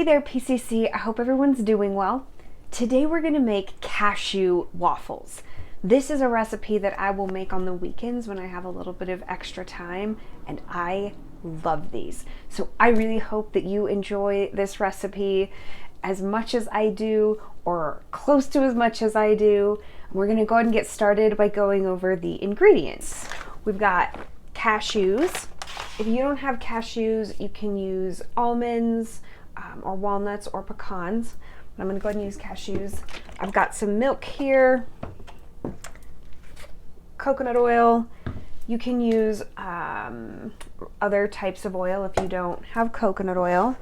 there, PCC. I hope everyone's doing well. Today we're gonna make cashew waffles. This is a recipe that I will make on the weekends when I have a little bit of extra time, and I love these. So I really hope that you enjoy this recipe as much as I do, or close to as much as I do. We're gonna go ahead and get started by going over the ingredients. We've got cashews. If you don't have cashews, you can use almonds or walnuts or pecans. But I'm gonna go ahead and use cashews. I've got some milk here, coconut oil. You can use other types of oil if you don't have coconut oil.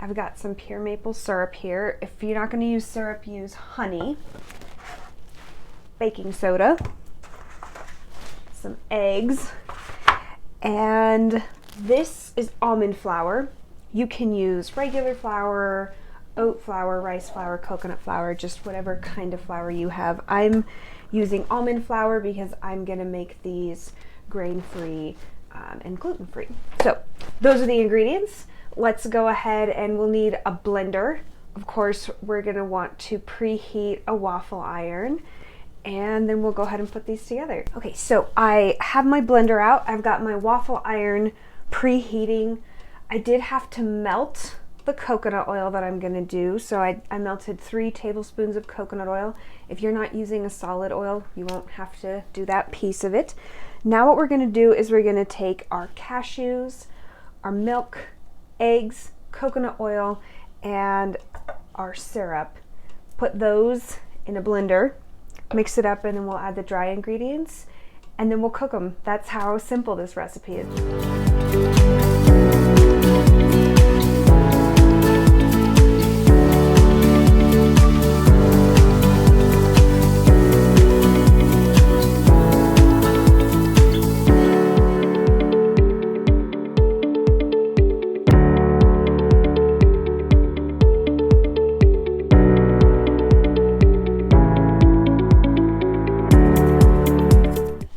I've got some pure maple syrup here. If you're not gonna use syrup, use honey, baking soda, some eggs, and this is almond flour. You can use regular flour, oat flour, rice flour, coconut flour, just whatever kind of flour you have. I'm using almond flour because I'm gonna make these grain-free and gluten-free. So those are the ingredients. Let's go ahead and we'll need a blender. Of course, we're gonna want to preheat a waffle iron, and then we'll go ahead and put these together. Okay, so I have my blender out. I've got my waffle iron preheating. I did have to melt the coconut oil that I'm gonna do. So I melted 3 tablespoons of coconut oil. If you're not using a solid oil, you won't have to do that piece of it. Now what we're gonna do is we're gonna take our cashews, our milk, eggs, coconut oil, and our syrup, put those in a blender, mix it up, and then we'll add the dry ingredients, and then we'll cook them. That's how simple this recipe is.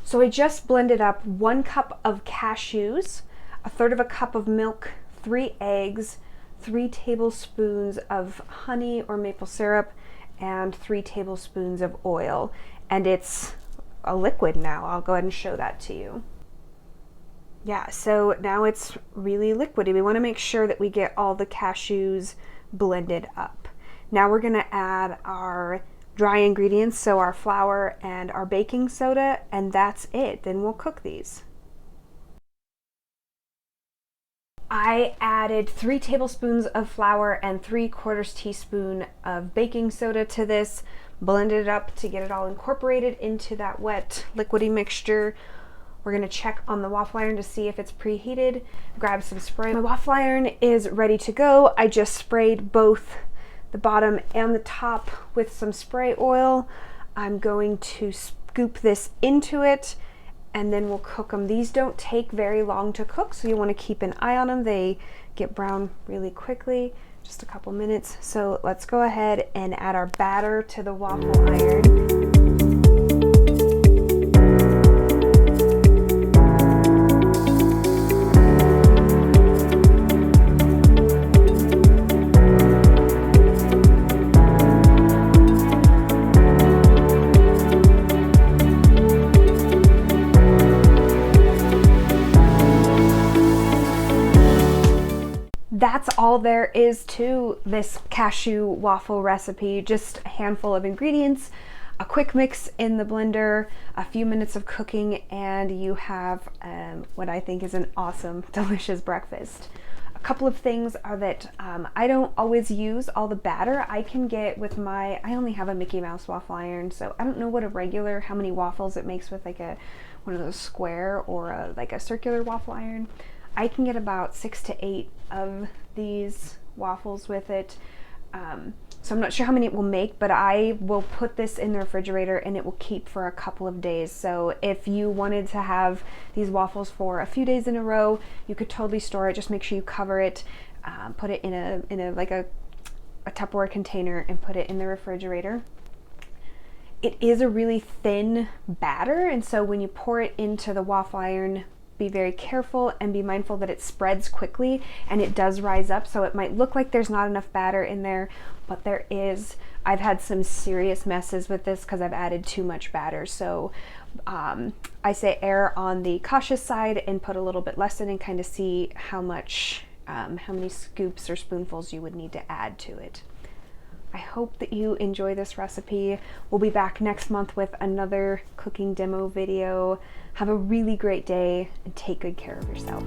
So I just blended up 1 cup of cashews, 1/3 cup of milk, 3 eggs, 3 tablespoons of honey or maple syrup, and 3 tablespoons of oil. And it's a liquid now. I'll go ahead and show that to you. Yeah, so now it's really liquidy. We want to make sure that we get all the cashews blended up. Now we're going to add our dry ingredients, so our flour and our baking soda, and that's it. Then we'll cook these. I added 3 tablespoons of flour and 3/4 teaspoon of baking soda to this, blended it up to get it all incorporated into that wet liquidy mixture. We're gonna check on the waffle iron to see if it's preheated, grab some spray. My waffle iron is ready to go. I just sprayed both the bottom and the top with some spray oil. I'm going to scoop this into it, and then we'll cook them. These don't take very long to cook, so you want to keep an eye on them. They get brown really quickly, just a couple minutes. So let's go ahead and add our batter to the waffle iron. That's all there is to this cashew waffle recipe. Just a handful of ingredients, a quick mix in the blender, a few minutes of cooking, and you have what I think is an awesome, delicious breakfast. A couple of things are that I don't always use all the batter I can get with I only have a Mickey Mouse waffle iron, so I don't know what how many waffles it makes with like one of those square or like a circular waffle iron. I can get about 6 to 8 of these waffles with it. So I'm not sure how many it will make, but I will put this in the refrigerator and it will keep for a couple of days. So if you wanted to have these waffles for a few days in a row, you could totally store it. Just make sure you cover it, put it in a like a Tupperware container and put it in the refrigerator. It is a really thin batter, and so when you pour it into the waffle iron be very careful and be mindful that it spreads quickly and it does rise up. So it might look like there's not enough batter in there, but there is. I've had some serious messes with this because I've added too much batter. So I say err on the cautious side and put a little bit less in and kind of see how many scoops or spoonfuls you would need to add to it. I hope that you enjoy this recipe. We'll be back next month with another cooking demo video. Have a really great day and take good care of yourself.